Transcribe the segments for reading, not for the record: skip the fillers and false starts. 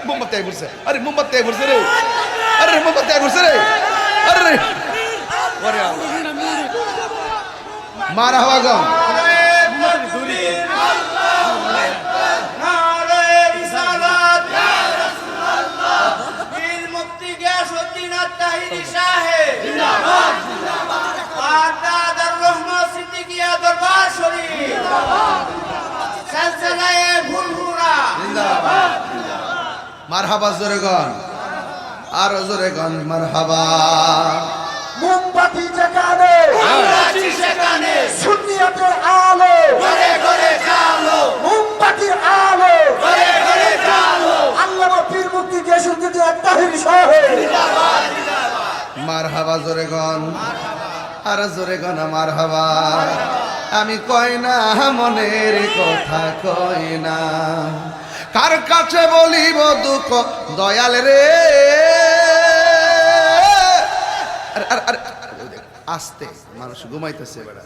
মোমবাতি ঘুরছে, আরে মোমবাতি ঘুরছে রে, আরে মোমবাতি ঘুরছে রে, আরে ওরে মারা হওয়া গো মারহাবা জোরে গন, আরো জোরে গন মারহাবা। মোমবাতি যেখানে সেখানে সুন্নিয়তের আলো ঘরে ঘরে জালো, মোমবাতির আলো ঘরে ঘরে জালো। আল্লামা পীর মুফতি গিয়াসউদ্দিন তাহির সাহেব মারহাবা জোরে গন, আর জোরে গন মারহাবা। আমি কই না মনের কথা কই না, কার কাছে বলিব দুঃখ দয়াল রে। আস্তে মানুষ ঘুমাইতেছে বেড়া,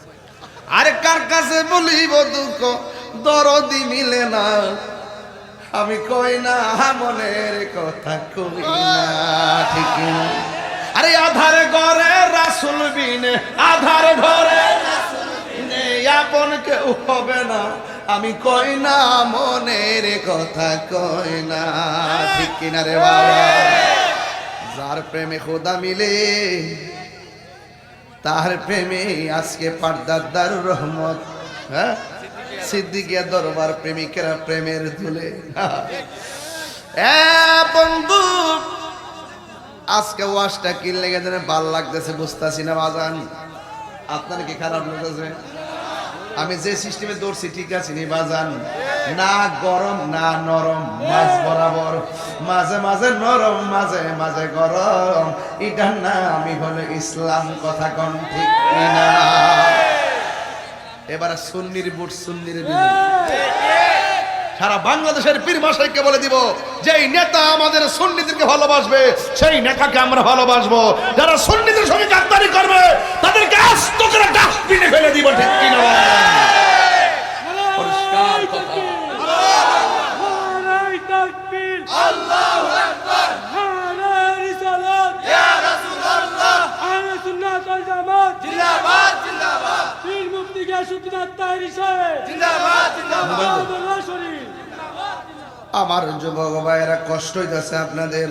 আর কার কাছে বলিব দুঃখ দরদি মিলে না। আমি কই না মনের কথা কই না, ঠিক না? আরে আধার ঘরে রাসূল বিনে, আধার ঘরে আপন কেউ হবে না। আমি কই না মনের কথা কই না, ঠিক কিনা রে বাবা? যার প্রেমে খোদা মিলে তার প্রেমে আজকে পর্দার দারুর রহমত, হ্যাঁ সিদ্দিকিয়া দরবার প্রেমিকেরা প্রেমের ধুলে। বন্ধু আজকে ওয়াজটা কি লেগে যেন ভাল লাগতেছে বুঝতেছি না বাজান, আপনার কি খারাপ লাগতেছে? আমি যে সিস্টেমে দৌড়ছি ঠিক আছে নি বাজান? না গরম না নরম, মাঝ বরাবর, মাঝে মাঝে নরম মাঝে মাঝে গরম। এটা না আমি হলো ইসলাম, কথা কোন ঠিক না? এবারে সুন্নির বুট সুন্নির সারা বাংলাদেশের পীর মাশাইখকে বলে দিব, যেই নেতা আমাদের সুন্নিদেরকে ভালোবাসবে সেই নেতাকে আমরা ভালোবাসবো। যারা সুন্নিদের সঙ্গে গাদ্দারি করবে তাদেরকে আস্ত করে ডাস্টবিনে ফেলে দিব, ঠিক কি না? পরিষ্কার কথা। আল্লাহু আকবার, নারে রিসালাত, ইয়া রাসূলুল্লাহ, আহলে সুন্নাত ওয়াল জামাত, জিন্দাবাদ জিন্দাবাদ, পীর মুফতি গিয়াসউদ্দিন তাহির সাহেব জিন্দাবাদ জিন্দাবাদ। দরবার শরীফ। আমার যুবক ভাইয়েরা কষ্ট হইতেছে আপনাদের,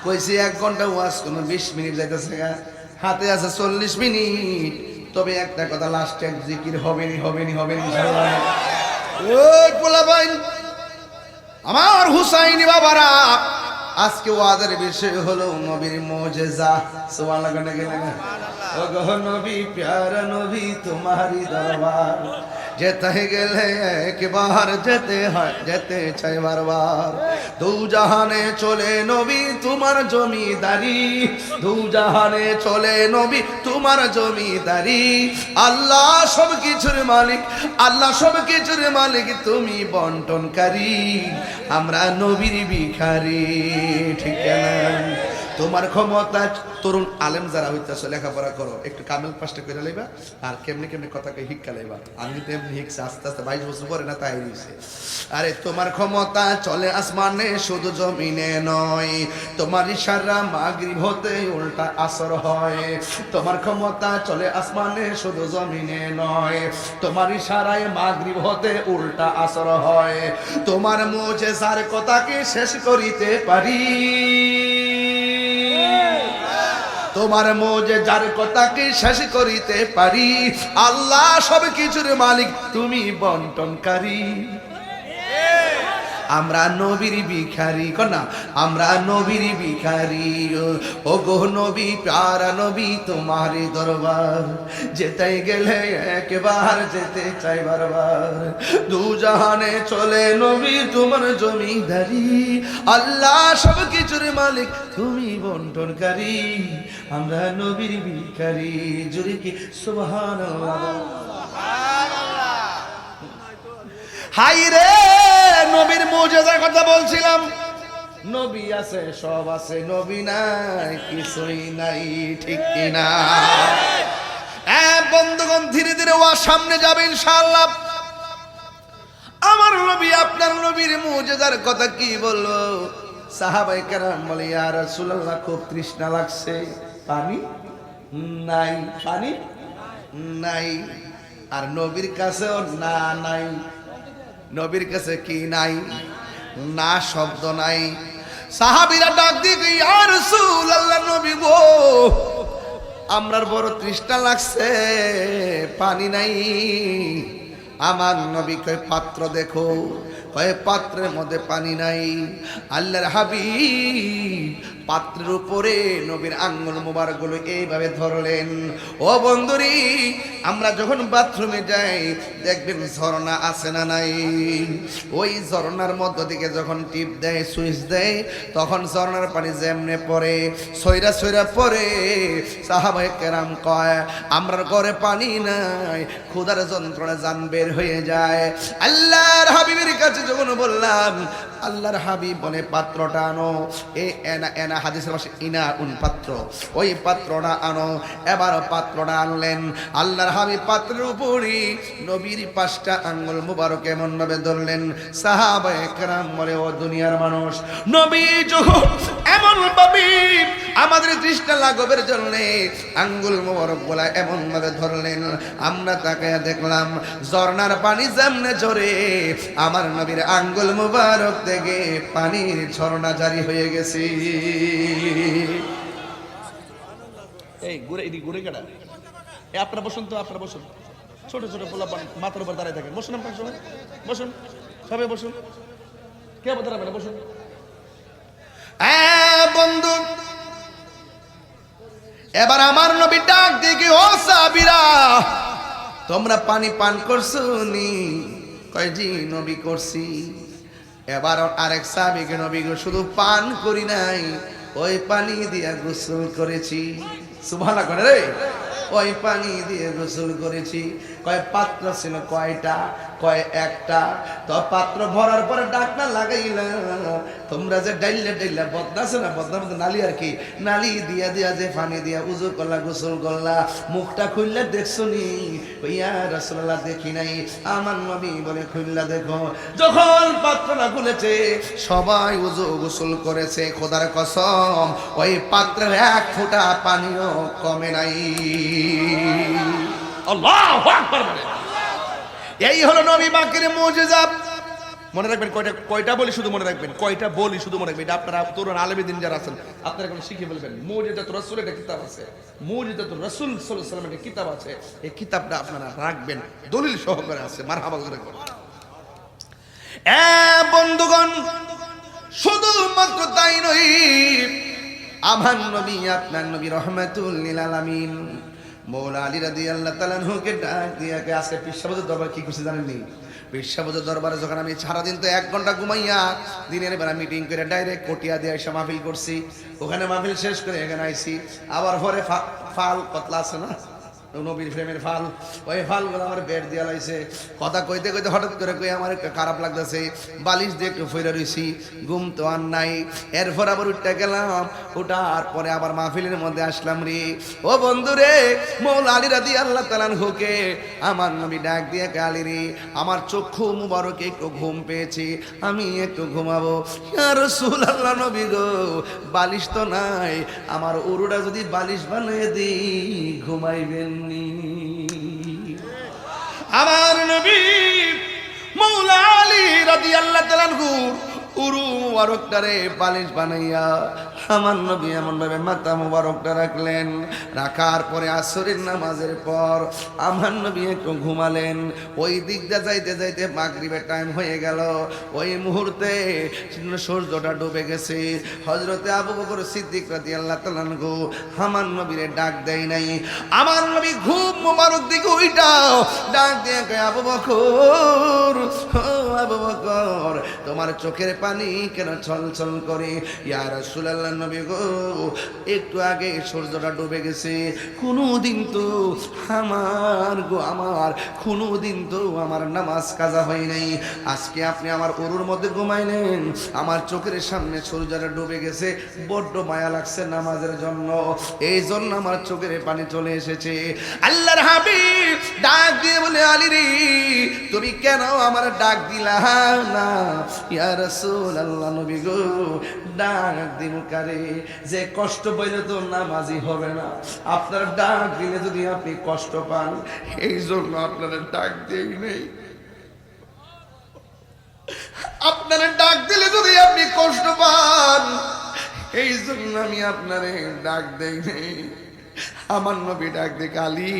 কইছি 1 ঘন্টা ওয়াজ কোন 20 মিনিট যাইতেছে, হাতে আছে 40 মিনিট। তবে একটা কথা, লাস্টে জিকির হবেনি হবেনি হবেনি ইনশাআল্লাহ। ওই পোলা ভাই আমার হুসাইনি বাবারা, আজকে ওয়াজের বিষয় হলো নবীর মুজিজা। সুবহানাল্লাহ কেন কেন? ও গো নবী প্যারা নবী তোমারি দরবার, যেতে গেলে একবার যেতে হয়, যেতে চাই বারবার। দু জাহানে চলে নবী তোমার জমিদারি, দু জাহানে চলে নবী তোমার জমিদারি। আল্লাহ সব কিছুর মালিক, আল্লাহ সব কিছুর মালিক, তুমি বন্টনকারী, আমরা নবীর ভিখারি, ঠিক না? তোমার ক্ষমতা। তরুণ আলেম যারা হইতেছে লেখাপড়া করো, একটু কামেল পাশটা করে লাইবা, আর কেমনি কেমনি কথাকে হিক্কা লাইবা। আমি তো এমনি হিকছে আস্তে আস্তে 22 বছর পরে না তাই হইছে। আরে তোমার ক্ষমতা চলে আসমানে শুধু জমিনে নয়, তোমার ইশারা মাগরিব হতে উল্টা আসর হয়। তোমার ক্ষমতা চলে আসমানে শুধু জমিনে নয়, তোমার ইশারায় মাগরিব হতে উল্টা আসর হয়। তোমার মুজিজার কথাকে শেষ করিতে পারি, তোমার মুজিজার কথাকে শেষ করিতে পারি। আল্লাহ সব কিছুর মালিক, তুমি বন্টনকারী, আমরা নবীর ভিখারি। কনা আমরা নবীর ভিখারি। ও গো নবী প্যারা নবী তোমারই দরবার, যেতে গেলে একবার যেতে চাই বারবার। দু জাহানে চলে নবী তোমার জমিদারি, আল্লাহ সব কিছুর মালিক, তুমি বন্টনকারী, আমরা নবীর ভিখারি। জুড়ে কি সুবহানাল্লাহ। হাই রে, নবীর মুজিজার কথা বলছিলাম। নবী আছে সব আছে, নবী নাই কিছুই নাই, ঠিক কিনা? বন্ধুগণ ধীরে ধীরে ওয়া সামনে যাবে ইনশাআল্লাহ। আমার আমার নবী আপনার নবীর মুজিজার কথা কি বললো? সাহাবায়ে কেরাম বলে ইয়া রাসূলুল্লাহ খুব তৃষ্ণা লাগছে, পানি নাই, পানি নাই। আর নবীর কাছেও না নাই। নবীর কাছে কি নাই? না শব্দ নাই। সাহাবীরা ডাক দিয়ে ইয়া রাসূলুল্লাহ নবী গো আমরার বড় তৃষ্ণা লাগছে, পানি নাই। আমার নবী কয় পাত্র দেখো, কয় পাত্রের মধ্যে পানি নাই। আল্লাহর হাবিব পাত্রের উপরে নবীর আঙ্গুল মোবারকগুলো এইভাবে ধরলেন। ও বন্ধুরি, আমরা যখন বাথরুমে যাই দেখবেন ঝর্ণা আছে না নাই? ওই ঝর্ণার মধ্য থেকে যখন টিপ দেয়, সুইচ দেয়, তখন ঝর্ণার পানি যেমনে পড়ে, সইরা সইরা পড়ে। সাহাবায়ে কেরাম কয় আমরার ঘরে পানি নাই, ক্ষুধার যন্ত্রণা জান বের হয়ে যায়। আল্লাহর হাবিবের কাছে যখন বললাম, আল্লাহর হাবিব বলে পাত্রটা আনো। এনা হাদিসের ভাষায় ইনা পাত্র, ওই পাত্রটা আনো। এবার পাত্রটা আনলেন। আল্লাহর হাবিব পাত্রের উপরে নবীর 5টা আঙ্গুল মুবারক এমন ভাবে ধরলেন। সাহাবায়ে কেরাম বলে ও দুনিয়ার মানুষ, নবী যখন এমন ভাবে আমাদের তৃষ্ণা লাঘবের জন্য আঙ্গুল মুবারক বলা এমন ভাবে ধরলেন, আমরা তাকায়া দেখলাম ঝর্ণার পানি যেমনে ঝরে আমার নবীর আঙ্গুল মুবারক থেকে পানির ঝর্ণা জারি হয়ে গেছে। এই ঘুরে এদিকে ঘুরে কেডা? আপনারা বসুন তো, আপনারা বসুন। ছোট ছোট পোলাপান মাথার উপর দাঁড়িয়ে থাকেন। বসুন আপনার সবাই, বসুন, সবাই বসুন। কে দাঁড়াবে না? বসুন। বন্ধু, এবার আমার নবী ডাক দিকে ও সাহাবীরা তোমরা পানি পান করছো নি? কয় জি নবী করছি। এবার আরেক সাহাবীকে নবী গো শুধু পান করি নাই, ওই পানি দিয়ে গোসল করেছি। সুবহানাল্লাহ করে রে, ওই পানি দিয়ে গোসল করেছি। কয় পাত্র ছিল কয়টা? কয় একটা। তো পাত্র ভরার পরে ডাকনা লাগাইলা তোমরা যে ডাইলা ডাইলা বদনা আছে না, বদনার মধ্যে নালি আর কি, নালি দিয়া দিয়া যে পানি দিয়া উজু করলা, গোসল করলা, মুখটা খুললে দেখছো নি? ইয়া রাসূলুল্লাহ দেখি নাই। আমার নবী বলে খুললা দেখো। যখন পাত্রটা খুলেছে সবাই উজু গোসল করেছে। খোদার কসম ওই পাত্রের 1 ফোঁটা পানিও কমে নাই। আল্লাহু আকবার। এই হলো নবী পাকের মুজিজা। মনে রাখবেন কয়টা বলি শুধু মনে রাখবেন, কয়টা বলি শুধু মনে রাখবেন। আপনারা তরুণ আলেমী দিন যারা আছেন আপনারা এখন শিখে ফেলবেন। মুজিজাতুর রাসূল একটা কিতাব আছে, মুজিজাতুর রাসূল সাল্লাল্লাহু আলাইহি ওয়াসাল্লাম একটা কিতাব আছে। এই কিতাবটা আপনারা রাখবেন, দলিল সহকারে আছে। মারহাবা করে বন্ধুগণ, শুধুমাত্র তাই নয়, আমার নবী আপনার নবী রহমাতুল লিল আলামিন মৌলা আলী রাদিয়াল্লাহু তাআলা আনহুকে ডাক দিয়ে আজকে পীর সাহেবের দরবার কি করছে জানেন নি? পীর সাহেবের দরবারে যখন আমি সারাদিন তো 1 ঘন্টা ঘুমাইয়া দিনের বেলা মিটিং করে ডাইরেক্ট কটিয়া দিয়ে এসে মাহফিল করছি। ওখানে মাহফিল শেষ করে এখানে আইছি। আবার পরে ফাল কতলা আছে না নবীর প্রেমের ফাল, ওই ফালগুলো আমার বেড দিয়া লাইছে। কথা কইতে কইতে হঠাৎ করে কই আমার একটু খারাপ লাগতেছে, বালিশ দিয়ে একটু ফইরা রইছি, ঘুম তো আর নাই। এরপর আবার উঠতে গেলাম, উঠার পরে আবার মাহফিলের মধ্যে আসলাম রে। ও বন্ধু রে, মৌলা আলী রাদিয়াল্লাহু তাআলা আনহুকে আমার নবী ডাক দিয়ে গালি রে, আমার চক্ষু মুবারকে একটু ঘুম পেয়েছি, আমি একটু ঘুমাবো। ইয়া রাসূলুল্লাহ নবী গো বালিশ তো নাই, আমার উরুটা যদি বালিশ বানিয়ে দিই ঘুমাইবেন। আমার নবী মৌলা আলী রাদিয়াল্লাহু তাআলা আনহু উরু মুবারকটারে বালিশ বানাইয়া আমার নবী এমন ভাবে মাথা মুবারকটা রাখলেন। রাখার পরে আসরের নামাজের পর আমার নবী একটু ঘুমালেন। ওই দিকটা যাইতে যাইতে মাগরিবের টাইম হয়ে গেল। ওই মুহূর্তে সূর্যটা ডুবে গেছে। হযরতে আবু বকর সিদ্দিক রাদিয়াল্লাহু তাআলা আনহু আমার নবীরে ডাক দেয় নাই। আমার নবী ঘুম মুবারক দিকে ওইটাও ডাক দিয়ে কয় আবু বকর, ও আবু বকর, তোমার চোখের পানি কেন ছলছল করে? ইয়া রাসূলুল্লাহ নবী গো, একটু আগে সূর্যটা ডুবে গেছে, কোনোদিন তো আমার কোনোদিন তো আমার নামাজ কাজা হয় নাই। আজকে আপনি আমার উরুর মধ্যে ঘুমাইলেন, আমার চোখের সামনে সূর্যটা ডুবে গেছে, বড্ড মায়া লাগছে নামাজের জন্য, এই জন্য আমার চোখের পানি চলে এসেছে। আল্লাহর হাবিব ডাক দিয়ে বলে, আলী রে, তুমি কেন আমার ডাক দিলা না? ইয়া রাসূলুল্লাহ নবী গো, ডাক দিন কারে? যে কষ্ট পাইলে তো নামাজি হবে না, আপনার ডাক দিলে যদি আপনি কষ্ট পান, এই জন্য আপনারা ডাক দেই নেই। আপনারা ডাক দিলে যদি আপনি কষ্ট পান, এই জন্য আমি আপনারে ডাক দেই নেই। আমার নবী ডাক দে, আলী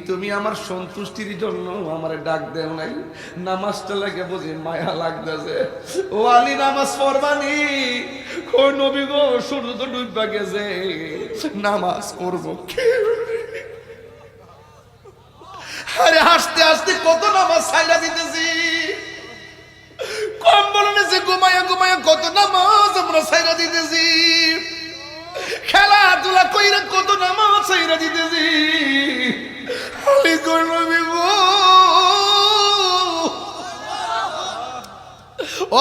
তুমি আমার সন্তুষ্টির জন্য আমার ডাক দেও নাই, নামাজটা লাগে বুঝি মায়া লাগতেছে। ও আলী নামাজ পড়বানি? কই নবী গো, সূর্য তো ডুববা গেছে, নামাজ পড়বো কি? আরে হাসতে হাসতে কত নামাজ ছাইড়া দিতেছি, কম বলনে যে ঘুমায়া ঘুমায়া কত নামাজ আমরা ছাইড়া দিতেছি, খেলাধুলা কইরা কত নামাজ ছাইড়া দিতেছি। আলী কই নবী গো,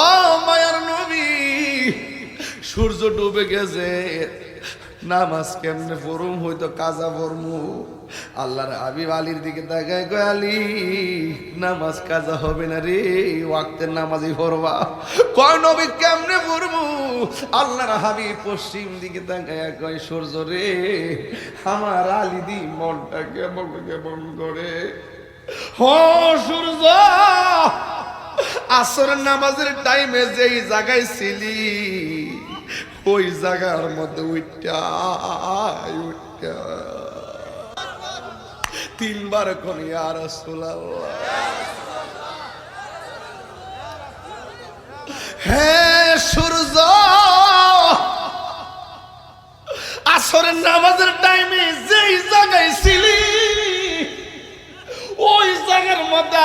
ও মায়ার নবী, সূর্য ডুবে গেছে, নামাজ কেমনে পড়ুম? হয়তো কাজা পড়মু। আল্লাহর হাবিব আলীর দিকে তাকায় কয়, আলী নামাজ কাজা হবে না রে, ওয়াক্তের নামাজই পড়বা। কয় নবী কেমনে পড়মু? আল্লাহর হাবিব পশ্চিম দিকে তাকায় কয়, সূর্য রে, আমার আলী দি মনটা কেমন কেমন করে। ও সূর্য, আসরের নামাজের টাইমে যেই জায়গায় ছিলি, ওই জায়গার মধ্যে উইটা তিনবার কোন ইয়া রাসূলুল্লাহ, হে সূর্য, আসরের নামাজের টাইমে যেই জায়গায় ছিলি, ওই জায়গার মধ্যে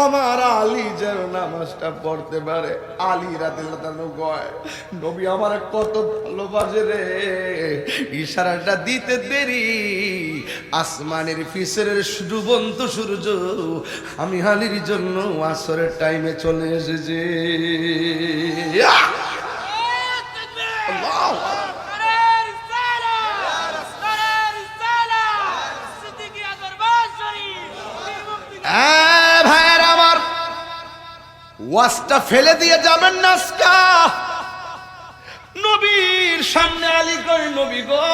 আমার আলী যেন নামাজটা পড়তে পারে। আলী রাদিয়াল্লাহু তাআলা কয়, নবী আমার কত ভালোবাসে রে, ইশারাটা দিতে দেরি, আসমানের পিছনের ডুবন্ত সূর্য আমি আলীর জন্য আসরের টাইমে চলে এসেছে। আল্লাহু আকবার। ভাইয়ের আমার, ওয়াজটা ফেলে দিয়ে যাবেন না আজকা। নবীর সামনে আলী কই, নবী গো,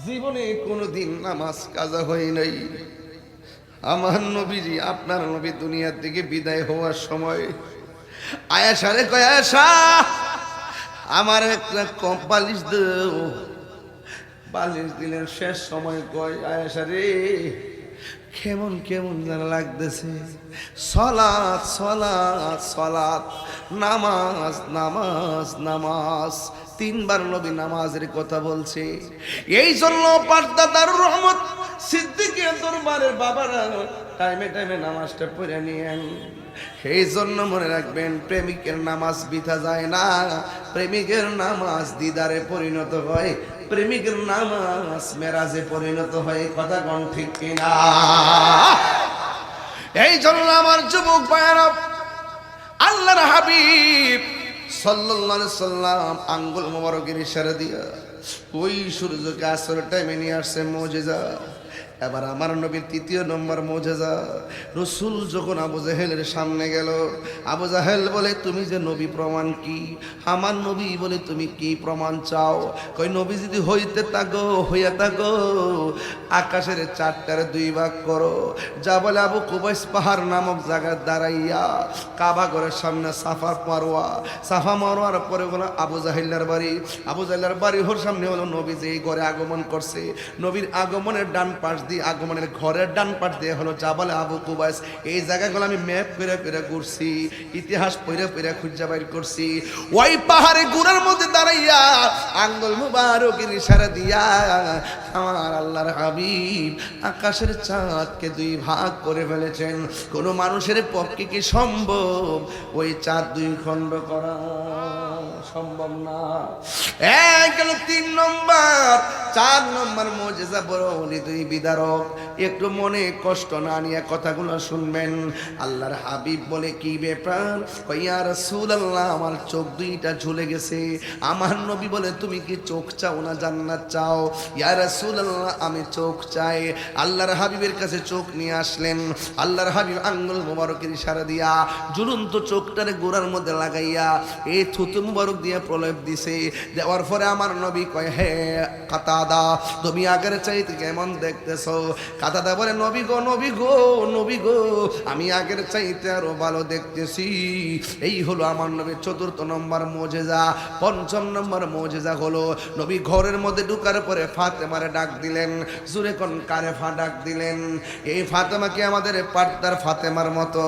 জীবনে কোনোদিন নামাজ কাজা হয় নাই। আমার নবীজি, আপনার নবী দুনিয়ার থেকে বিদায় হওয়ার সময় আয়েশা রে কয়, আয়েশা আমার একটা কম বালিশ দাও। বালিশ দিলেন, শেষ সময় কয়, আয়েশা রে কেমন কেমন যেন লাগতেছে, সলাৎ সলাৎ সলাৎ, নামাজ নামাজ নামাজ, তিনবার নবী নামাজের কথা বলছে। এই জন্য পাঠদাতার রহমত সিদ্দিকের দরবারের বাবারা টাইমে টাইমে নামাজটা পড়ে নিয়েন। এই জন্য মনে রাখবেন, প্রেমিকের নামাজ বৃথা যায় না, প্রেমিকের নামাজ দিদারে পরিণত হয়, প্রেমিকের নামাজ মেরাজে পরিণত হয়। কথা কোন ঠিক কিনা? এই জন্য আমার যুবক ভাইয়েরা, আল্লাহর হাবিব সাল্লাল্লাহু আলাইহি সাল্লাম আঙ্গুল মোবারকের ইশারা দিয়া ওই সূর্যকে আসরের টাইমে নিয়ে আসছে মুজিজা। এবার আমার নবীর তৃতীয় নম্বর মুজিজা, রাসূল যখন আবু জাহেলের সামনে গেল, আবু জাহেল বলে, তুমি যে নবী প্রমাণ কি? আমার নবী বলে, তুমি কি প্রমাণ চাও? কই, নবী যদি হইতে থাকো, হইয়া থাকো, আকাশের চারটার দুই ভাগ করো। যা বলে আবু কুবাইস পাহাড় নামক জায়গায় দাঁড়াইয়া কাবা ঘরের সামনে সাফা মারওয়া, সাফা মারওয়ার পরে হলো আবু জাহেলের বাড়ি, আবু জাহেলের বাড়ি হওয়ার সামনে হলো নবী যেই ঘরে আগমন করছে, নবীর আগমনের ডান পাশ দিয়ে আগমনের ঘরের ডান পাশ দিয়ে হলো জাবালে আবু কুবাইস। এই জায়গাগুলো আমি ম্যাপ করে করে ঘুরছি, ইতিহাস পড়ে পড়ে খুঁজে বাইর করছি। ওই পাহাড়ে গুড়ার মধ্যে দাঁড়াইয়া আঙ্গুল মুবারকের ইশারা দিয়া আমার আল্লাহর হাবিব আকাশের চাঁদকে দুই ভাগ করে ফেলেছেন। কোনো মানুষের পক্ষে কি সম্ভব ওই চাঁদ দুই খণ্ড করা? সম্ভব না। এক গেল 3 নম্বর। 4 নম্বর মুজিজা বড় উনি দুই বিদারক। একটু মনে কষ্ট না নিয়ে কথাগুলো শুনবেন। আল্লাহর হাবিব বলে কি ব্যাপার? ইয়া রাসূলুল্লাহ আমার চোখ দুইটা ঝুলে গেছে। আমার নবী বলে তুমি কি চোখ চাও না জান্নাত চাও? ইয়া রাসূলুল্লাহ আমি চোখ চাই। আল্লাহর হাবিবের কাছে চোখ নিয়ে আসলেন। আল্লাহর হাবিব আঙ্গুল মুবারকের ইশারা দিয়া ঝুলন্ত চোখটারে গোড়ার মধ্যে লাগাইয়া এই থুতু মুবারক দিয়ে প্রলেপ দিছে। দেওয়ার পরে আমার নবী কয় হে কাতাদা তুমি আগের চাইতে কেমন দেখতেছো? কাতাদা বলে নবী গো নবী গো নবী গো আমি আগের চাইতে আরো ভালো দেখতেছি। এই হলো আমার নবীর 4র্থ নম্বর মুজিজা। 5ম নম্বর মুজিজা হলো নবী ঘরের মধ্যে ঢুকার পরে ফাতেমারে ডাক দিলেন। জোরে কোন কারে ডাক দিলেন? এই ফাতেমা কি আমাদের পার্দার ফাতেমার মতো?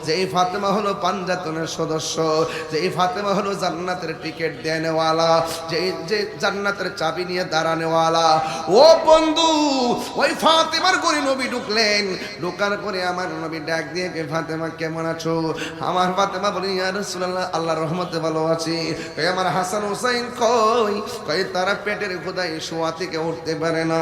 যে এই ফাতেমা হলো পাঞ্জাতনের সদস্য, যে এই ফাতেমা হলো জান্নাতের টিকিট দেনেওয়ালা, যে জান্নাতের চাবি নিয়ে দাঁড়ানেওয়ালা। ও বন্ধু ওই ফাতেমার ঘরে নবী ঢুকলেন। ঢোকার পরে আমার নবী ডাক দিয়ে কে ফাতেমা কেমন আছো? আমার ফাতেমা বলে ইয়া রাসূলুল্লাহ আল্লাহর রহমতে ভালো আছি। কই আমার হাসান হুসাইন কই? কই তারা পেটের ক্ষুধায় শোয়া থেকে উঠতে পারে না।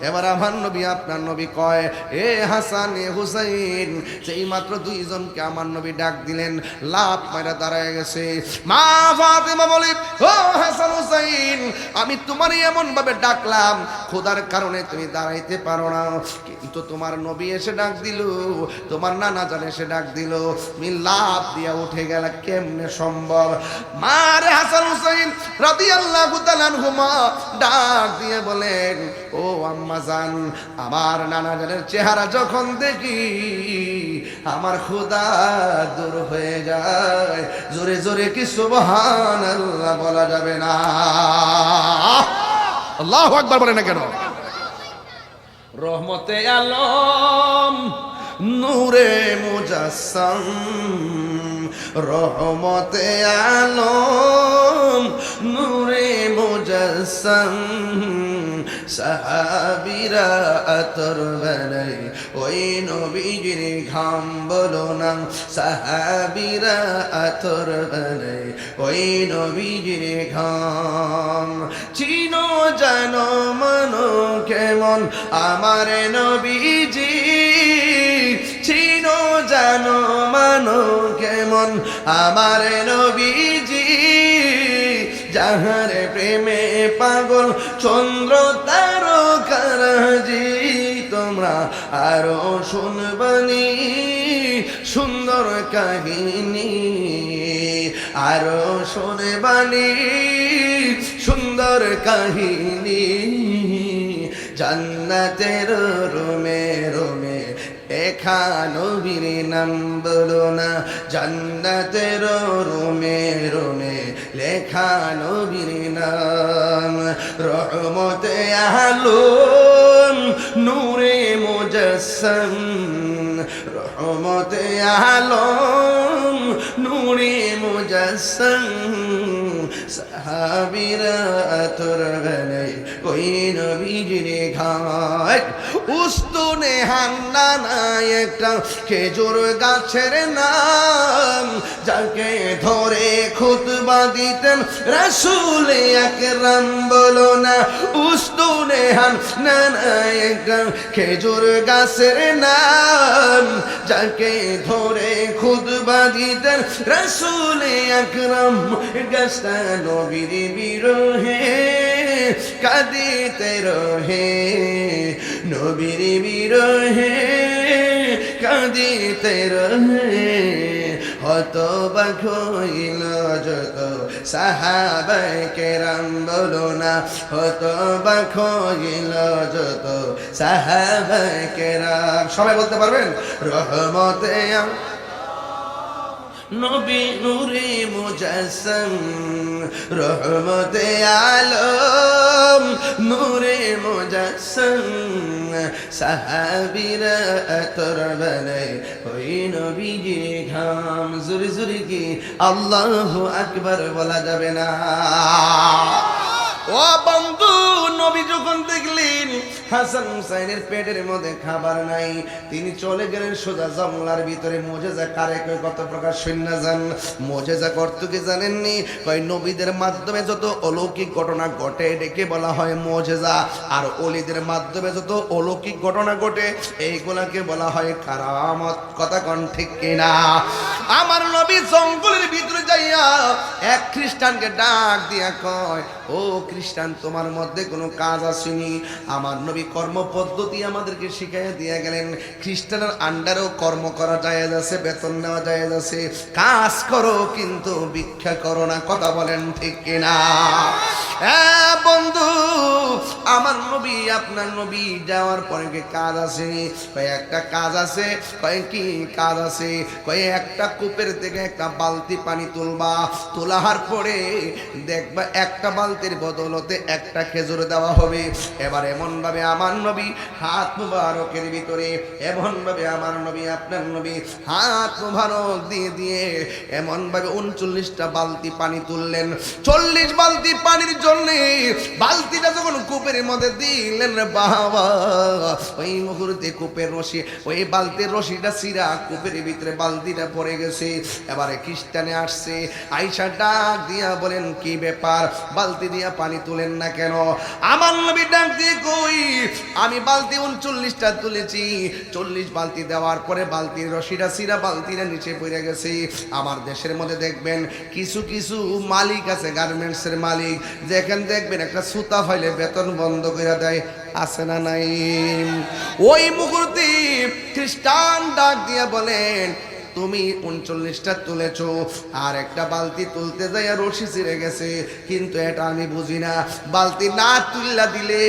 এবার আমার নবী আপনার নবী কয় এ হাসান এ হুসাইন। সেই মাত্র 2 জনকে আমার নবী ডাক দিলেন, লাফ মারা দাঁড়ায় গেছে। মা ফাতেমা বলে ও হাসান হুসাইন আমি তোমারই এমন ভাবে ডাকলাম খোদার কারণে তুমি দাঁড়াইতে পারো না, কিন্তু তোমার নবী এসে ডাক দিল, তোমার নানা জান এসে ডাক দিল, তুমি লাফ দিয়া উঠে গেল, কেমনে সম্ভব? মার হাসান হুসাইন রাদিয়াল্লাহু তাআলা আনহুমা ডাক দিয়ে বলেন ও আম্মা জান আমার নানা জানের চেহারা যখন দেখি আমার ক্ষুধা দূর হয়ে যায়। জোরে জোরে কি সুবহানাল্লাহ বলা যাবে না? আল্লাহু আকবার বলে না কেন? রহমতে আলম নূরে মুজাসসাম, রহমতে আলম নূরে মুজাসসাম, সাহাবীরা আতর বানাই ওই নবীজির ঘাম বলো না, সাহাবীরা আতর বানাই ওই নবীজির ঘাম। চিনো জানো মানো কেমন আমার নবীজি, চিনো জানো মানো কেমন আমার নবীজি, যাহার প্রেমে পাগল চন্দ্র তারকারাজি। তোমরা আরো শুনবানি সুন্দর কাহিনী, আরো শুনবানি সুন্দর কাহিনী। জান্নাতের রুমে রুমে লেখা নবীর নাম বলো না, জান্নাতের রুমে রুমে লেখা নবীর নাম। রহমতে আলম নূরে মুজাসসাম, রহমতে আলম নূরে মুজাসসাম, সাহাবীরা আতর বানাই ওই নবীজির ঘাট। উস্তুনে হান্নানা একটা খেজুর গাছের নাম, যাকে ধরে খুতবা দিতেন রাসূল আকরাম বলো না। উস্তুনে হান্নানা একটা খেজুর গাছের নাম, যাকে ধরে খুতবা দিতেন রাসূল আকরাম। গাছটা নবীর বিরহে কাঁদিতে রহে, নবীর বিরহে কাঁদিতে রহে। হতবাক হইল যত সাহাবায়ে কেরাম বলো না, হতবাক হইল যত সাহাবায়ে কেরাম। সবাই বলতে পারবেন? রহমতে নবী নূরে মুজাসসাম রহমতে আলম নূরে মুজাসসাম সাহাবীরা আতর বানায় ওই নবীজি ঘাম জোরে জোরে কি আল্লাহু আকবার বলা যাবে না ও বন্ধু নবী যখন দেখলেন হাসান হুসাইনের পেটের মধ্যে খাবার নাই তিনি চলে গেলেন সোজা জঙ্গলার ভিতরে মুজিজা কারে কত প্রকার সৈন্য যান মুজিজা করতে কি জানেননি কয় নবীদের মাধ্যমে যত অলৌকিক ঘটনা ঘটে এটাকে বলা হয় মুজিজা আর ওলিদের মাধ্যমে যত অলৌকিক ঘটনা ঘটে এইগুলাকে বলা হয় কারামত কথা কোন ঠিক কিনা আমার নবী জঙ্গলের ভিতরে যাইয়া এক খ্রিস্টানকে ডাক দিয়া কয় ও খ্রিস্টান তোমার মধ্যে কোনো কাজ আসেনি আমার নবী কর্ম পদ্ধতি আমাদেরকে শিখিয়ে দিয়ে গেলেন খ্রিস্টানের আন্ডারেও কর্ম করা যায় আছে বেতন নেওয়া যায় আছে কাজ করো কিন্তু ভিক্ষা করো না কথা বলেন ঠিক কিনা হ্যাঁ বন্ধু আমার নবী আপনার নবী যাওয়ার পরে কি কাজ আসেনি কয় একটা কাজ আছে কয় কি কাজ আছে কয় একটা কূপের থেকে একটা বালতি পানি তুলবা তোলার পরে দেখবা একটা বালতির বদলতে একটা খেজুর দেওয়া হবে এবার এমন ভাবে আমার নবী হাত মুবারকের ভিতরে এমন ভাবে আমার নবী আপনার নবী হাত মুবারক দিয়ে দিয়ে এমন ভাবে 39টা বালতি পানি তুললেন 40 বালতি পানির জন্য বালতিটা যখন কূপের মধ্যে দিলেন বাবা ওই মুহূর্তে কূপের রশি ওই বালতির রশিটা ছিঁড়া কূপের ভিতরে বালতিটা পড়ে গেছে এবারে খ্রিস্টানে আসছে আয়েশা ডাক দিয়া বলেন কি ব্যাপার বালতি দিয়া পানি তুলেন না কেন আমার নবী ডাক দিয়ে কই আমি বালতি 39টা তুলেছি 40 বালতি দেওয়ার পরে বালতির রশিটা ছিঁড়া বালতিটা নিচে পড়ে গেছে আমার দেশের মধ্যে দেখবেন কিছু কিছু মালিক আছে গার্মেন্টসের মালিক যেখানে দেখবেন একটা সুতা ফাইলে বেতন বন্ধ করে দেয় আছে না নাই ওই মুহূর্তে খ্রিস্টান ডাক দিয়া বলেন তুমি 39টা তুলেছো আর একটা বালতি তুলতে যাইয়া রশি ছিঁড়ে গেছে কিন্তু এটা আমি বুঝি না বালতি না তুললা দিলে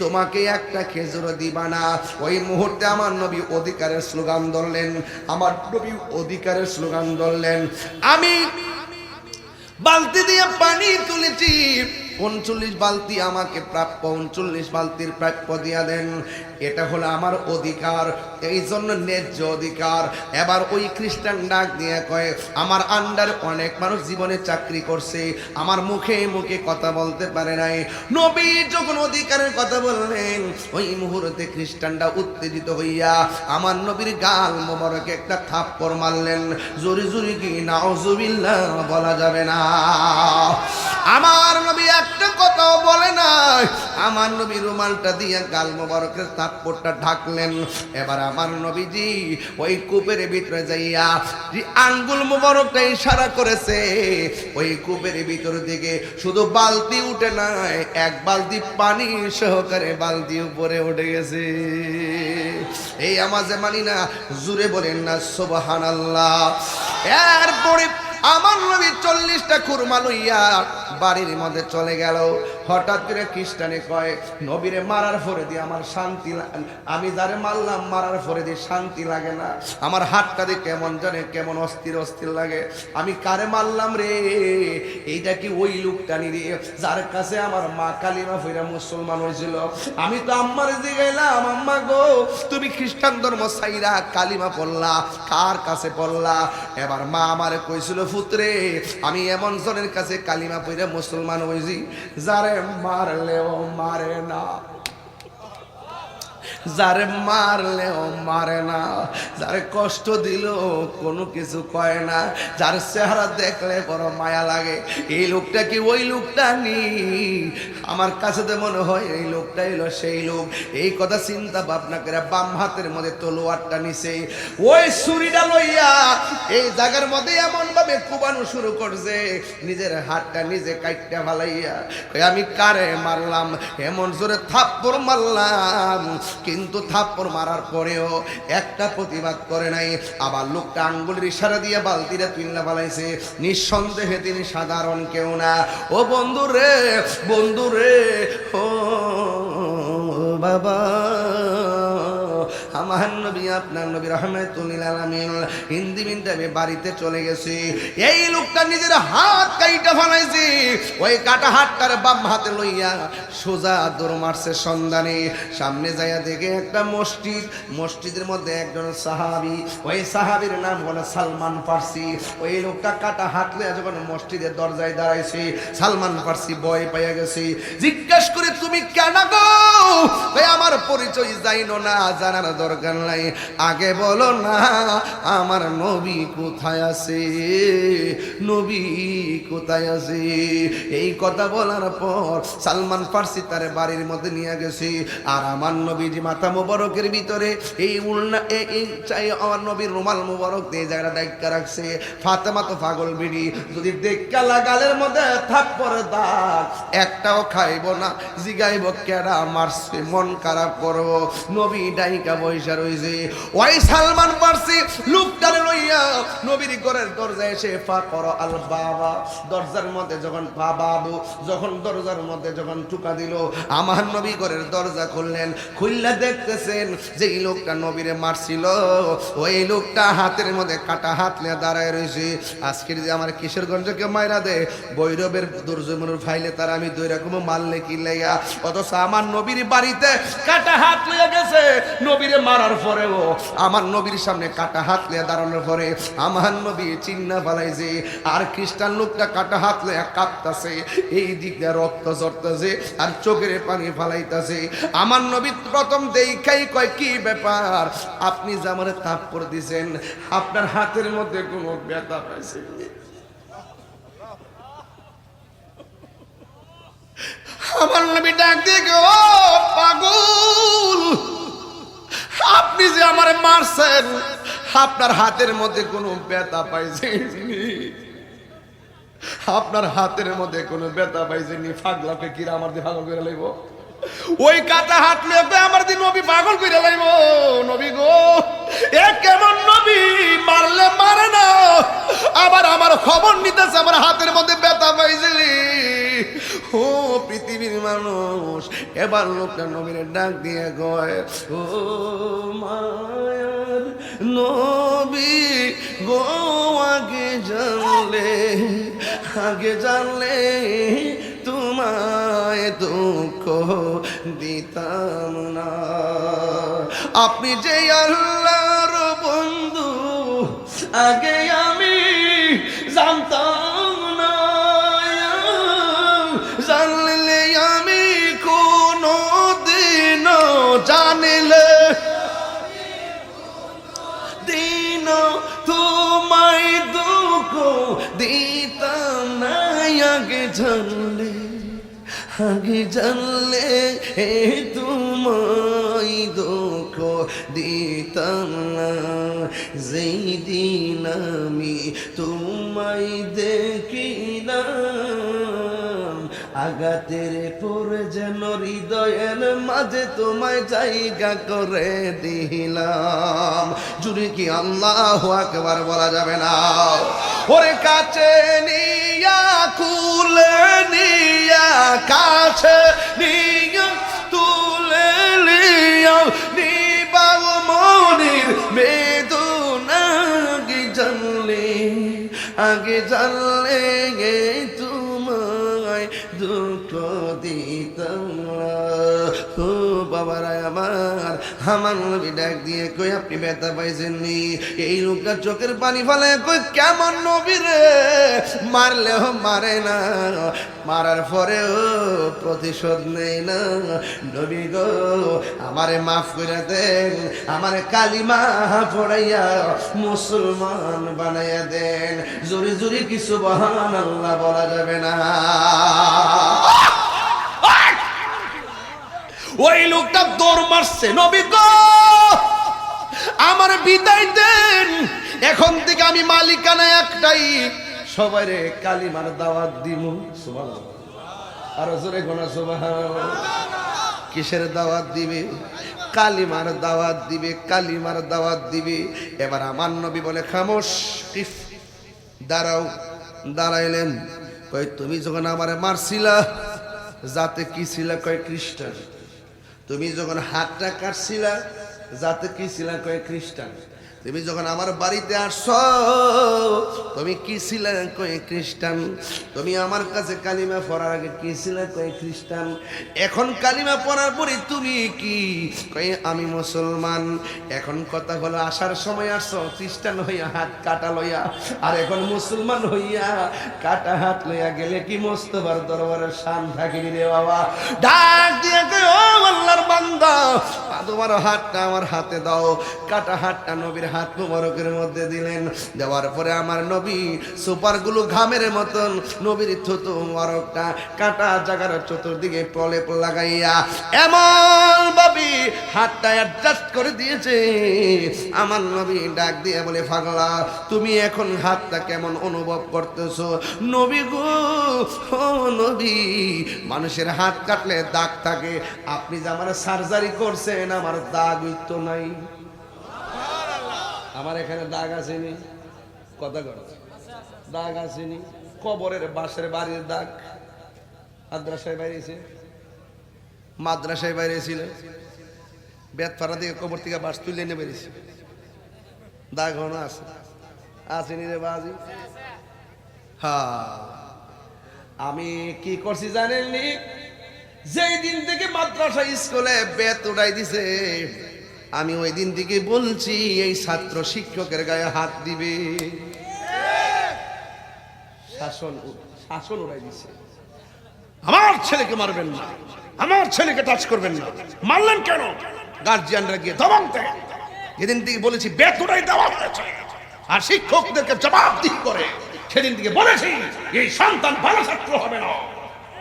তোমাকে একটা খেজুর দিবা না ওই মুহূর্তে আমার নবী অধিকারের স্লোগান ধরলেন আমার নবী অধিকারের স্লোগান ধরলেন আমি বালতি দিয়ে পানি তুলেছি 39 বালতি আমাকে প্রাপ্য 39 বালতির প্রাপ্য দিয়া দেন এটা হলো আমার অধিকার এই জন্য ন্যায্য অধিকার এবার ওই খ্রিস্টান ডাক দিয়ে কয় আমার আন্ডার অনেক মানুষ জীবনে চাকরি করছে আমার মুখে মুখে কথা বলতে পারে নাই নবী যখন অধিকারের কথা বললেন ওই মুহূর্তে খ্রিস্টানটা উত্তেজিত হইয়া আমার নবীর গাল মোবারকে একটা থাপ্পড় মারলেন জোরে জোরে কি নাউজুবিল্লাহ বলা যাবে না আমার নবী একটা কথাও বলে না আমার নবী রুমালটা দিয়ে গাল মোবারকের থাপ্পড়টা ঢাকলেন এবার আমার নবীজি ওই কূপের ভিতরে যাইয়া যে আঙ্গুল মোবারকটা ইশারা করেছে ওই কূপের ভিতর থেকে শুধু বালতি উঠে নাই এক বালতি পানি সহকারে বালতি উপরে উঠে গেছে এই আমাজে মানি না জুড়ে বলেন না সুবহানাল্লাহ এরপরে আমার নবী 40টা খুরমা লইয়া বাড়ির মধ্যে চলে গেল হঠাৎ করে খ্রিস্টানে কয় নবীরে মারার পরে দিয়ে আমার শান্তি আমি যারে মারলাম মারার পরে দিয়ে শান্তি লাগে না আমার হাতটা দিয়ে কেমন জানে কেমন অস্থির অস্থির লাগে আমি কারে মারলাম রে এইটা কি ওই লোকটা নি রে যার কাছে আমার মা কালিমা ফিরা মুসলমান হয়েছিল আমি তো আম্মারে জিগাইলাম আম্মা গো তুমি খ্রিস্টান ধর্ম ছাইরা কালিমা পড়লা কার কাছে পড়লা এবার মা আমারে কইছিল পুত্রে আমি এমন জনের কাছে কালিমা পড়ে মুসলমান হয়েছি যারে মারলেও মারে না যারে মারলেও মারে না যারে কষ্ট দিল কোনো কিছু কয় না যার চেহারা দেখলে বড় মায়া লাগে এই লোকটা কি ওই লোকটা নি আমার কাছে তো মনে হয় এই লোকটা এলো সেই লোক এই কথা চিন্তা ভাবনা করে বাম হাতের মধ্যে তলোয়ারটা নিছে ওই ছুরিটা লইয়া এই জায়গার মধ্যে এমন ভাবে কুবানো শুরু করছে নিজের হাতটা নিজে কাটটা ফালাইয়া আমি কারে মারলাম এমন জোরে থাপ্পড় মারলাম কিন্তু থাপ্পড় মারার পরেও একটা প্রতিবাদ করে নাই আবার লোকটা আঙ্গুলের ইশারা দিয়ে বালতিটা তুলনা ফালাইছে নিঃসন্দেহে তিনি সাধারণ কেউ না ও বন্ধু রে ও বাবা আমার নবী আপনার নবী রাহমাতুল লিল আলামিন হিন্দি মিন্টামে বাড়িতে চলে গেছে। এই লোকটা নিজের হাত কাইটা ফেলাইছে, ওই কাটা হাতটার বাম হাতে লইয়া সোজা দৌড় মারছে সন্ধানে। সামনে যাইয়া দেখে একটা মসজিদ, মসজিদের মধ্যে একজন সাহাবী, ওই সাহাবীর নাম হলো সালমান ফার্সি। ওই লোকটা কাটা হাত লইয়া যখন মসজিদের দরজায় দাঁড়াইছে, সালমান ফার্সি ভয় পাইয়া গেছে। জিজ্ঞেস করে তুমি কেন গো? ভাই আমার পরিচয় জাইনো না, জানার দরকার নাই, আগে বলো না আমার নবী কোথায় আছে, নবী কোথায় আছে? এই কথা বলার পর সালমান ফার্সি তার বাড়ির মধ্যে নিয়ে গেছে। আর আমার নবীজি মাথা মোবারকের ভিতরে এই উল্না এই চাই আমার নবীর রুমাল মোবারক দিয়ে জায়গাটা ডাইকা রাখছে। ফাতেমা তো পাগল বিড়ি, যদি দেখা লাগালের মধ্যে থাপ্পড় দাগ একটাও খাইব না, জিগাইব কেডা মারছে, মন খারাপ করব। নবী ডাইকা বৈশা রইছে। ওই সালমান ফার্সি লোকটারে লইয়া নবীর ঘরের দরজায় এসে ফাকর আল বাবা, দরজার মধ্যে যখন বাবু যখন দরজার মধ্যে যখন টুকা দিল, আমার নবী ঘরের দরজা খুললেন। খুললে দেখতেছেন যে এই লোকটা নবীরে মারছিল, ওই লোকটা হাতের মধ্যে কাটা হাত নিয়ে দাঁড়ায় রয়েছে। আজকের যে আমার কিশোরগঞ্জকে মাইরা দে বৈরবের দুর্জমনুর ফাইলে তার আমি দুই রকম মারলে কি লেগা, অথচ আমার নবীর বাড়িতে কাটা হাত লিয়ে গেছে। নবীরে মারার পরেও আমার নবীর সামনে কাটা হাত লিয়ে দাঁড়ানোর পরে আমার নবী চিন্না ফালাইছে। আর খ্রিস্টান লোকটা কাটা হাত লিয়ে কাঁপতাছে, এই দিক দিয়ে রক্ত ঝরতেছে আর চোখের পানি ফালাইতাছে। আমার নবী প্রথম দেখাই কয় কি ব্যাপার, আপনি যে আমার থাপ্পড় দিছেন আপনার হাতের মধ্যে কোনো ব্যথা পাইছে? আমার নবী ডাক দিয়ে ও পাগল, আপনি যে আমারে মারছেন আপনার হাতের মধ্যে কোনো ব্যথা পাইছেনি? আপনার হাতের মধ্যে কোনো ব্যথা পাইছেনি? পাগলাকে কি আমার দিয়ে পাগল করে লাইব? ওই কাটা হাত লইতে আমার দিন নবী পাগল করে লাইব? নবী গো, এ কেমন নবী? মারলে মারে না, আবার আমার খবর নিতেছে আমার হাতের মধ্যে ব্যথা পাইছিলি। ও পৃথিবীর মানুষ, এবার লোকটা নবীর ডাক দিয়ে কয়, ও মায়ার নবী গো, আগে জানলে তোমায় দুঃখ দিতাম না। আপনি যে আল্লাহর বন্ধু আগে আমি জানতাম না, জানলে আমি কোনো দিন জানিলে দিন তোমায় দুঃখ দিতাম না। আগে জানলে তোমায় দুঃখ দিতাম না। যেই দিন আমি তোমায় দেখিলাম, আঘাতের পরে যেন হৃদয়ের মাঝে তোমায় জায়গা করে দিলাম। জুড়ে কি আল্লাহু আকবার বলা যাবে না? ওরে কাছে নিয়া কুলে নিয়া, কাছে নিয়া তুলে নিয়া, নিবাও মনির বেদনা। আগে জানলে তোমায় দুঃখ দিতাম না। ও বাবারা আমার নবী ডাক দিয়ে কই, আপনি ব্যথা পাইছেননি? এই লোকটা চোখের পানি ফেলে কই, কেমন নবী রে? মারলেও মারে না, মারার পরেও প্রতিশোধ নেই না। নবী গো, আমারে মাফ করে দেন, আমারে কালিমা পড়াইয়া মুসলমান বানাইয়া দেন। জোরে জোরে কি সুবহানাল্লাহ বলা যাবে না? ওই লোকটা দৌড় মারছে, নবী গো আমার বিদায় দেন, এখন থেকে আমি মালিকানা একটাই, সবাইরে কালিমার দাওয়াত দিব। সুবহানাল্লাহ, আরো জোরে গোনা সুবহানাল্লাহ। কিসের দাওয়াত দিবে? কালিমার দাওয়াত দিবে, কালিমার দাওয়াত দিবে। এবার আমার নবী বলে, খামোশ, দাঁড়াও। দাঁড়াইলেন। কই, তুমি যখন আমারে মারছিলা যাতে কি ছিল? কয় খ্রিস্টান। তুমি যখন হাতটা কাটছিলা যাতে কি ছিলা কয় খ্রিস্টান। তুমি যখন আমার বাড়িতে আসছো তুমি কি ছিলা কয় খ্রিস্টান। তুমি আমার কাছে কালিমা পড়ার আগে কি ছিলা কয় খ্রিস্টান। এখন কালিমা পড়ার পরে তুমি কি কয় আমি মুসলমান। এখন কথা হলো আসার সময় আসছো খ্রিস্টান হইয়া হাত কাটা লইয়া, আর এখন মুসলমান হইয়া কাটা হাত লইয়া গেলে কি মোস্তফার দরবারের শান থাকিনি রে বাবা। ডাক দিয়ে কয় ও আল্লাহর বান্দা তোমার হাতটা আমার হাতে দাও। কাটা হাতটা নবীর হাত মুবারকের মধ্যে দিলেন। দেওয়ার পরে আমার নবী সুপারগুলো ঘামের মতন নবীর থুতু মুবারকটা কাটা জায়গার চতুর্দিকে প্রলেপ লাগাইয়া এমন ভাবে হাতটা অ্যাডজাস্ট করে দিয়েছে। আমার নবী ডাক দিয়ে বলে পাগলা তুমি এখন হাতটা কেমন অনুভব করতেছো। নবী গো ও নবী, মানুষের হাত কাটলে দাগ থাকে, আপনি যে আমার সার্জারি করছেন আমার দাগ তো নাই। আমার এখানে দাগ আসেনি, কথা কর দাগ আসেনি। কবরের বাসের বাড়ির দাগ মাদ্রাসায় বাইরেছে, মাদ্রাসায় বাইরে ছিল বেতফাড়া থেকে কবর থেকে বাস তুলে এনে বেরিয়েছে, দাগ হনো আছে আসেনি রে বাজি। হ্যাঁ আমি কি করছি জানেননি, যেই দিন থেকে মাদ্রাসা স্কুলে বেত উঠাই দিছে আমি ওই দিন থেকে বলছি এই ছাত্র শিক্ষকের গায়ে হাত দিবে। শাসন শাসন উঠাই দিছে, আমার ছেলেকে মারবেন না, আমার ছেলেকে টাচ করবেন না। মারলেন কেন? গার্জিয়ানরা গিয়ে দমন দেয়। যেদিন থেকে বলেছি বেত উঠাই দেওয়া হয়েছে আর শিক্ষকদেরকে জবাবদিহি করে, সেদিন থেকে বলেছি এই সন্তান ভালো ছাত্র হবে না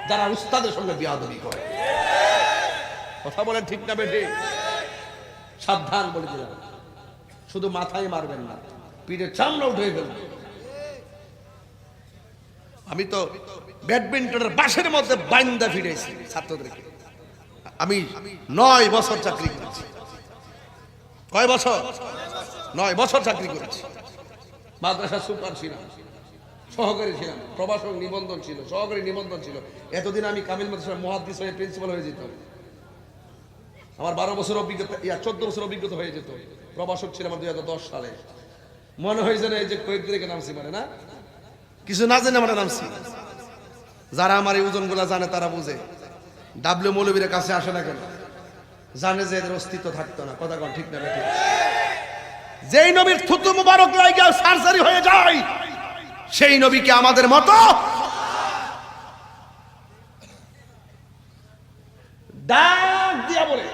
যারা উস্তাদের সঙ্গে বিয়াদবি করে। কথা বলেন ঠিক না বেঠে? সাবধান বলে দিলাম, শুধু মাথায় মারবেন না, পিঠের চামড়া উঠে ফেলবেন। আমি তো ব্যাডমিন্টনের বাসের মধ্যে বাইন্দা ফিরেছি ছাত্রদেরকে। আমি 9 বছর চাকরি করেছি। কয় বছর? 9 বছর চাকরি করেছি। মাদ্রাসা সুপার ছিলাম, সহকারী ছিলাম, প্রভাষক নিবন্ধন ছিল, সহকারী নিবন্ধন ছিল। এতদিন আমি কামিল মাদ্রাসার মুহাদ্দিস হয়ে প্রিন্সিপাল হয়ে যেত। আমার 12 বছর অভিজ্ঞতা, 14 বছর অভিজ্ঞতা হয়ে যেত। প্রভাষক ছিলাম 2010 সালে। মনে হয় যেন এই যে কয়েকদিন রেখে নামছি, মানে না কিছু না জেনে আমরা নামছি। যারা আমার এই ওজনগুলা জানে তারা বুঝে। ডাব্লিউ মৌলবীর কাছে আসে না কেন? জানে যে এদের অস্তিত্ব থাকতো না। কথা কন ঠিক না বেঠিক? যেই নবীর থুতু মুবারক লাগিয়া সার্জারি হয়ে যায় সেই নবীকে আমাদের মতো ডাক দিয়া বলে।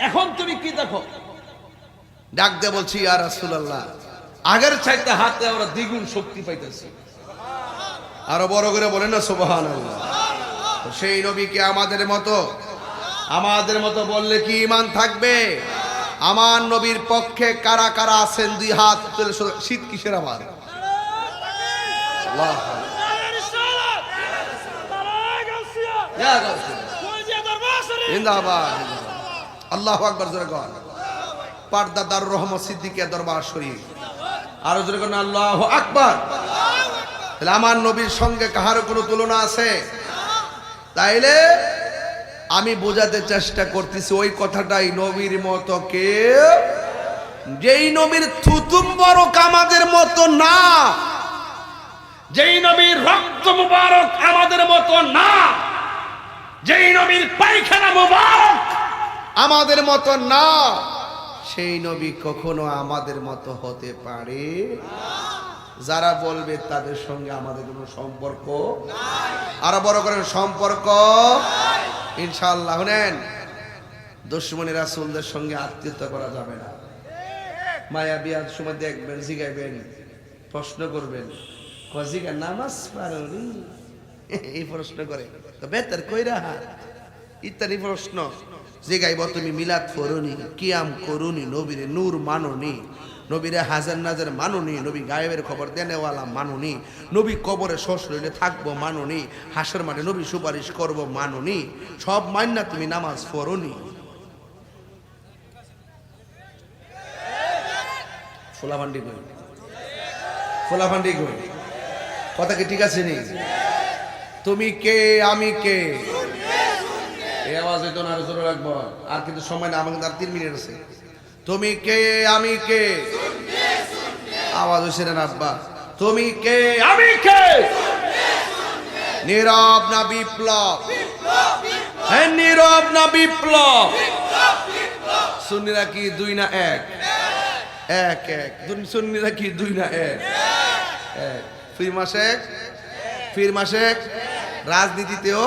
এখন তুমি কি দেখো? ডাক দিয়ে বলছি ইয়া রাসূলুল্লাহ, আগের চাইতে হাতে আমরা দ্বিগুণ শক্তি পাইতেছি। আরো বড় করে বলেন না সুবহানাল্লাহ। সেই নবীকে আমাদের মতো বললে কি ঈমান থাকবে? আমার নবীর পক্ষে কারা কারা আছেন? 2 হাত তুলে। শীত কিসের আমার? আল্লাহ জিন্দাবাদ, আল্লাহু আকবার। জোরে কর পর্দা দারুর রহমত সিদ্দিকিয়া দরবার শরীফ। আরো জোরে কর আল্লাহু আকবার। তাহলে আমার নবীর সঙ্গে কাহারও কোনো তুলনা আছে? তাইলে আমি বোঝাতে চেষ্টা করতেছি ওই কথাটাই, নবীর মতো কে? যেই নবীর থুতু মুবারক আমাদের মতো না, যেই নবীর রক্ত মুবারক আমাদের মতো না, যেই নবীর পায়খানা মুবারক আমাদের মতো না, সেই নবী কখনো আমাদের মতো হতে পারে যারা বলবে তাদের সঙ্গে আমাদের কোনো সম্পর্ক নাই। আরো বড় করেন সম্পর্ক নাই ইনশাআল্লাহ। শুনেন, দুশমনি রাসূলদের সঙ্গে আত্মীয়তা করা যাবে না। মায়া বিয়ার সময় দেখবেন, জিগাইবেন, প্রশ্ন করবেন, কজিগা নামাজ পারোনি এই প্রশ্ন করে, তো বেতার কইরা ইত্যাদি প্রশ্ন জিগাইব। তুমি মিলাদ পড়ুনি, কিয়াম করুনি, নবীরে নূর মাননি, নবীরে হাজার নাজার মাননি, নবী গায়েবের খবর দেনেওয়ালা মাননি, নবী কবরে শ্বশুরে থাকবো মাননি, হাসর মাঠে নবী সুপারিশ করবো মাননি, সব মান্না তুমি নামাজ পড়ুনি। ফোলাফান্ডি কই, ফোলাফান্ডি কই, কথা কি ঠিক আছে নি? তুমি কে, আমি কে, এই আওয়াজ হইতো না, আরো জোরে রাখবো। আর কিন্তু সময় না, আমাকে আর 3 মিনিট আছে। তুমি কে আমি কে, আওয়াজ হইছে না আব্বা? তুমি কে আমি কে, নীরব না বিপ্লব, হ্যাঁ নীরব না বিপ্লব। সুন্নিরা কি 2 না 1? এক এক। সুন্নিরা কি 2 না 1? ফির মাসেক রাজনীতিতেও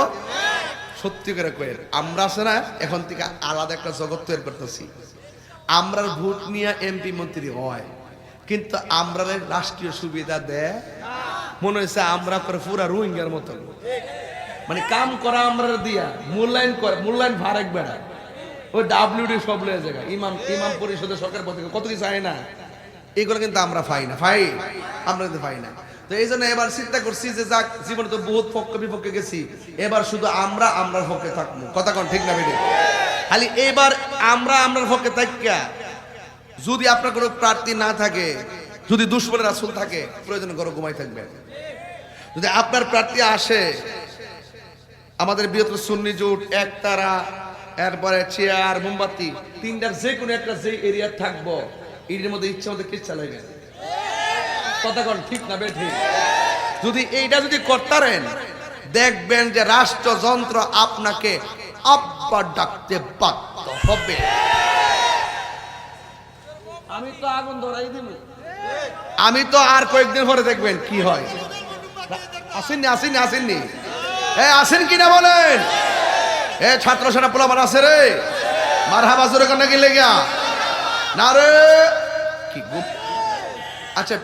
সত্যি করে কয়ের আমরা আছে না, এখন থেকে আলাদা একটা জগৎ তৈরি করতেছি। আমরার ভোট নিয়ে এমপি মন্ত্রী হয়, কিন্তু আমরা রাষ্ট্রীয় সুবিধা দেয় মনে হয়েছে আমরা করে পুরা রোহিঙ্গার মতন, মানে কাম করা আমরা দিয়া মূল্যায়ন করে, মূল্যায়ন ভারেক বেড়া ওই ডাব্লিউডি সব লয়ে জায়গা ইমাম পরিষদের সরকার পথে কত কিছু হয় না, এগুলো কিন্তু আমরা পাই না, আমরা কিন্তু পাই না। তো এই জন্য এবার চিন্তা করছি যে যাক, জীবনে তো বহুত পক্ষ বিপক্ষে গেছি, এবার শুধু আমরার পক্ষে থাকবো। কথা কোন ঠিক না বেটে? খালি এবার আমরার পক্ষে থাকিয়া যদি আপনার কোনো প্রার্থী না থাকে, যদি দুশমনের রাসূল থাকে, প্রয়োজনে ঘরে ঘুমাই থাকবেন। যদি আপনার প্রার্থী আসে, আমাদের বৃহত্তর সুন্নি জোট, একতারা, এরপরে চেয়ার, মোমবাতি, 3টার যে কোনো একটা যে এরিয়া থাকবো, এর মধ্যে ইচ্ছা মতো কে চালাইবে। কথা কোন ঠিক না বেঠি? যদি এইটা যদি করতারেন, দেখবেন যে রাষ্ট্রযন্ত্র আপনাকে আব্বা ডাকতে বাধ্য হবে। আমি তো আগুন ধরাই দিব। আমি তো আর কয়েকদিন পরে দেখবেন কি হয়। আসেননি আসেন কিনা বলেন? ছাত্র সেনা পোলাপান আছে রে, মারহাবা জোরে কেন গেলে গিয়া না রে কি গুপ। আচ্ছা,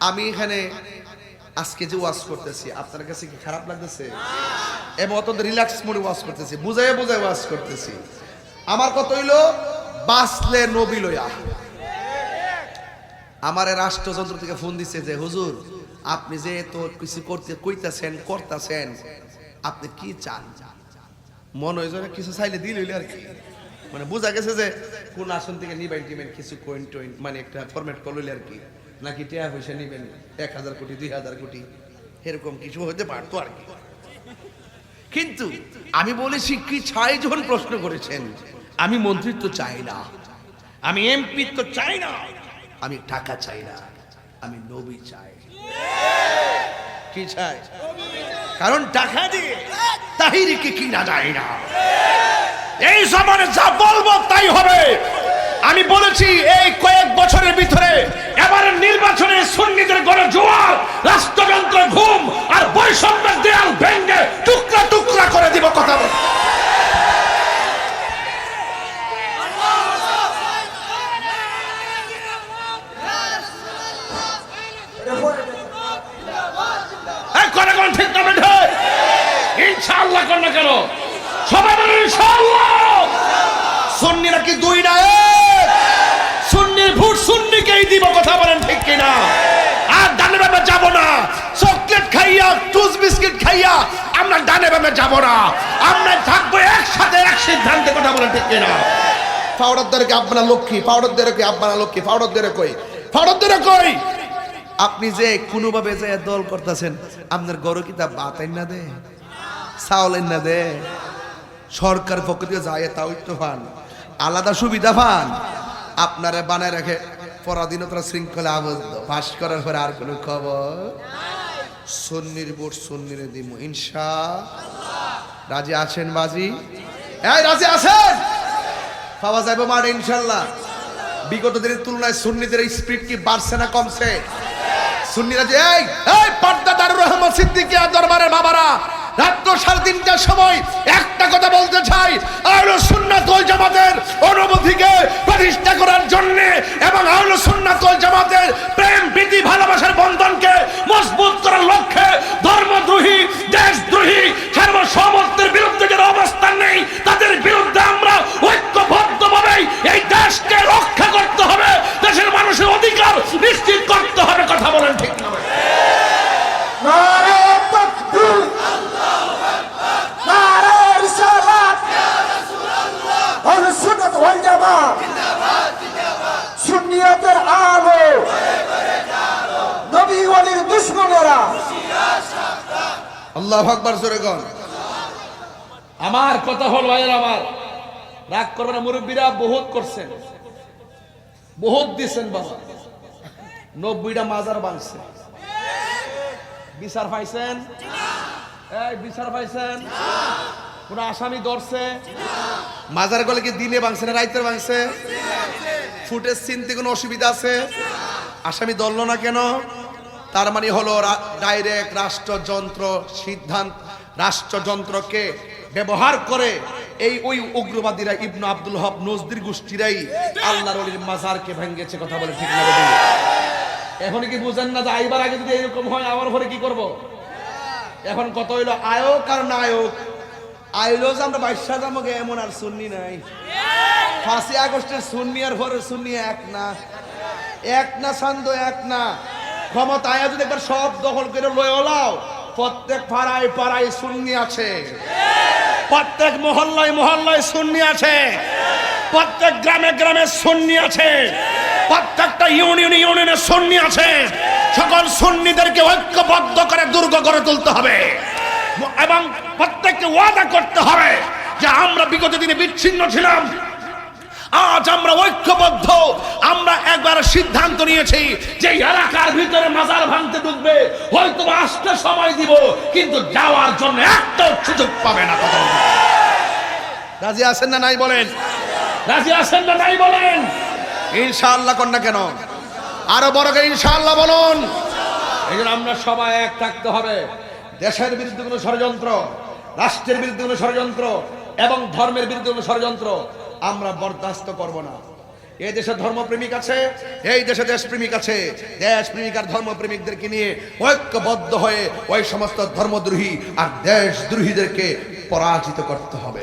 আমি এখানে আজকে যে ওয়াজ করতেছি, আপনার কাছে কি খারাপ লাগতেছে? এবং অত্যন্ত রিল্যাক্স মোডে ওয়াজ করতেছি, বুঝাই ওয়াজ করতেছি। আমার কত হইলো, বাসলে নবী লইয়া। আমার রাষ্ট্রযন্ত্র থেকে ফোন দিছে যে হুজুর, আপনি যে তো কিছু করতেছেন, আপনি কি চান? মন হয়ে যায় কিছু চাইলে দিল হইলে আর কি, মানে বোঝা গেছে যে কোন আসন থেকে নিবেন কিছু কয়েন টয়েন, মানে একটা ফরম্যাট করলে আর কি, নাকি টাকা পয়সা নিবেন 1000 কোটি 2000 কোটি, এরকম কিছু হতে পারতো আর কি। কিন্তু আমি বলেছি কি চাই, যখন প্রশ্ন করেছেন, আমি মন্ত্রিত্ব চাই না, আমি এমপি তো চাই না, আমি টাকা চাই না, আমি নবী চাই। কি চাই? কারণ টাকা দিয়ে তাহিরিকে কিনা যায় না। এই জমানে যা বলবো তাই হবে। আমি বলেছি এই কয়েক বছরের ভিতরে এবারের নির্বাচনে সুন্নিদের গড়ে জোয়ার, রাষ্ট্রযন্ত্র ঘুম আর বৈষম্যের দেয়াল ভেঙে টুকরা টুকরা করে দিব। কথা বল। ঠিক না বেঠে? ইনশাআল্লাহ কর না কেন? সবাই বলেন ইনশাআল্লাহ। সুন্নিরা কি 2 না 1? সুন্নির ভোট সুন্নিকেই দিব। কথা বলেন ঠিক কিনা? আর ডানে বামে যাব না। চকলেট খাইয়া, টুস বিস্কিট খাইয়া আমরা ডানে বামে যাব না। আমরা থাকবো একসাথে, এক সিদ্ধান্তে। কথা বলেন ঠিক কিনা? পাউডার ধরে কি আপনারা লক্ষ্মী, পাউডার ধরে কি আপনারা লক্ষ্মী, পাউডার ধরে কই, পাউডার ধরে কই। আপনি যে কোনোভাবে যে দল করতেছেন, আপনার গরু কিতাব বাতাই না দে, চাউল না দে, সরকার পক্ষ থেকে যায় তাও একটু পান, আলাদা সুবিধা পান, আপনারা বানায় রাখে পরাধীনতার শৃঙ্খলা আবদ্ধ। পাশ করার পরে আর কোনো খবর। সুন্নির ভোট সুন্নিরে দিব ইনশাআল্লাহ। রাজি আছেন বাজি? এই রাজি আছেন? পাওয়া যাবে মাঠে ইনশাআল্লাহ। বিগত দিনের তুলনায় সুন্নিদের স্পিড কি বাড়ছে না কমছে? সুন্নিরা যে এই পর্দা দারুর রহমান সিদ্দিকী দরবারের বাবারা, রাত 3:30টার সময় একটা কথা বলতে চাই, আহলুস সুন্নাত ওয়াল জামাতের অনুভূতিকে প্রতিষ্ঠা করার জন্য এবং আহলুস সুন্নাত ওয়াল জামাতের প্রেম প্রীতি ভালোবাসার বন্ধনকে মজবুত করার লক্ষ্যে ধর্মদ্রোহী, দেশদ্রোহী, সার্বভৌমত্বের বিরুদ্ধে যারা অবস্থান নেই, তাদের বিরুদ্ধে আমরা ঐক্যবদ্ধভাবে এই দেশকে রক্ষা করতে হবে, দেশের মানুষের অধিকার নিশ্চিত করতে হবে। কথা বলেন ঠিক না? নারে তাকবীর, আল্লাহু আকবার, নারে রিসালাত, ইয়া রাসূলুল্লাহ, আহলুস সুন্নাত ওয়াল জামাত জিন্দাবাদ, জিন্দাবাদ, সুন্নিয়তের আলো করে করে জালো, নবী ওয়ালির দুশমনেরা আল্লাহু আকবার জোরে গন। আমার কথা হল ভাইয়ের আমার, রাগ করবে না, মুরব্বীরা বহুত করছেন, বহুত দিছেন বাবা, 90টা মাজার বাংছে, বিচার পাইছেন? এই বিচার পাইছেন? কোন আসামি ধরছে? মাজার গলে কি দিনে ভাঙছে না রাইতে ভাঙছে? ফুটেজ চিনতে কোনো অসুবিধা আছে? আসামি ধরলো না কেন? তার মানে হলো ডাইরেক্ট রাষ্ট্রযন্ত্র সিদ্ধান্ত, রাষ্ট্রযন্ত্রকে ব্যবহার করে এই ওই উগ্রবাদীরা ইবনে আব্দুল হক নজদির গোষ্ঠীরাই আল্লাহর ওলির মাজারকে ভেঙেছে। কথা বলে ঠিক না? এখন কি বুঝেন না যে আইবার আগে যদি এরকম হয় আমার ঘরে কি করব? এখন কত হইলো আয়োগ আর নায়ক। আইলো যে আমরা 22 জামকে এমন আর সুন্নি নাই। 5 আগস্টের সুন্নি আর ঘরে সুন্নি এক না, এক না সান্দ এক না। ক্ষমতায় যদি একবার সব দখল করে লয়ে ওলাও, প্রত্যেক পাড়ায় পাড়ায় সুন্নি আছে, প্রত্যেক মহল্লায় মহল্লায় সুন্নি আছে, প্রত্যেক গ্রামে গ্রামে সুন্নি আছে, প্রত্যেকটা ইউনিয়নে ইউনিয়নে সুন্নি আছে। সকল সুন্নিদেরকে ঐক্যবদ্ধ করে দুর্গ গড়ে তুলতে হবে এবং প্রত্যেককে ওয়াদা করতে হবে যে আমরা বিগত দিনে বিচ্ছিন্ন ছিলাম, আজ আমরা ঐক্যবদ্ধ। আমরা একবার সিদ্ধান্ত নিয়েছি যে এলাকার ভিতরে মাজার ভাঙতে ঢুকবে, হয়তো আসতে সময় দিব, কিন্তু যাওয়ার জন্য একটা সুযোগ পাবে না। রাজি আছেন না নাই বলেন? রাজি আছেন না নাই বলেন? ইনশাআল্লাহ কর না কেন? আরো বড় করে ইনশাআল্লাহ বলুন। এই জন্য আমরা সবাই এক থাকতে হবে। দেশের বিরুদ্ধে কোনো ষড়যন্ত্র, রাষ্ট্রের বিরুদ্ধে কোনো ষড়যন্ত্র এবং ধর্মের বিরুদ্ধে কোনো ষড়যন্ত্র আমরা বরদাস্ত করব না। এই দেশে ধর্মপ্রেমিক আছে, এই দেশে দেশপ্রেমিক আছে। দেশপ্রেমিক আর ধর্মপ্রেমিকদেরকে নিয়ে ঐক্যবদ্ধ হয়ে ওই সমস্ত ধর্মদ্রোহী আর দেশদ্রোহীদেরকে পরাজিত করতে হবে।